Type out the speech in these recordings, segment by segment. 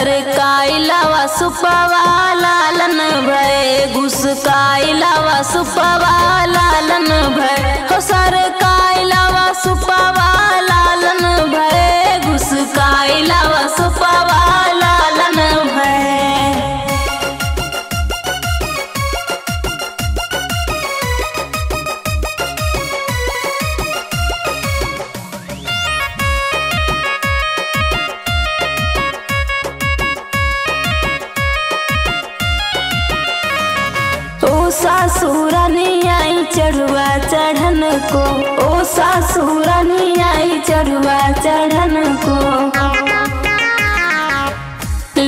सरकाइलावा सुपवा लालन भय घुसकाइलावा सुपवा लालन भय हो सरकाइलावा सुपवा लालन भय घुसकाइलावा सुपवा लालन भय। ओ सासुरानी आई चढ़ुआ चढ़न को, ओ सासुरानी आई चढ़ुआ चढ़न को।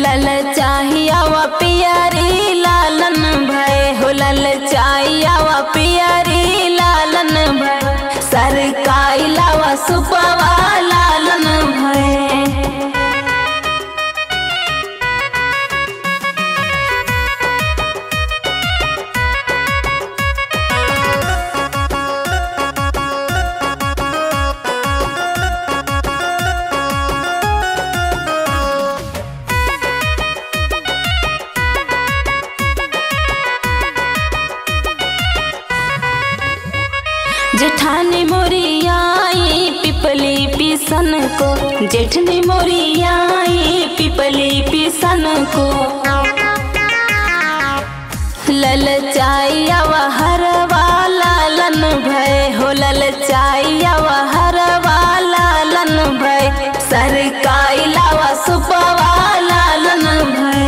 ललचाहिया वा पियरी लालन भय हो ललचाहिया वा पियरी लालन भय सरकाइलावा सुपवा लालन भय। जेठानी मोरी आई पिपली पिसन को, जेठनी मोरी आई पिपली पिसन को। ललचाइया वा हरवा लालन भय हो ललचाइया वा हरवा लालन भय सरकाइलावा सुपवा लालन भय।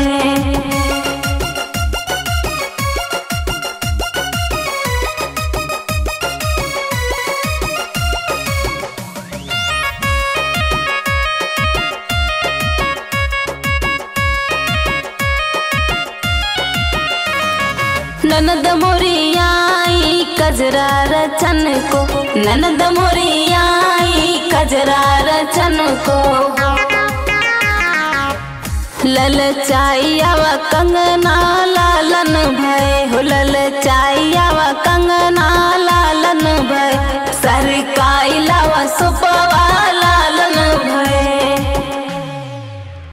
ननद मोरी आई कजरा रचन को, ननद मोरी आई कजरा रचन को। ललचाइया वा कंगना लालन भय हो ललचाइया वा कंगना लालन भय सरकाइलावा सुप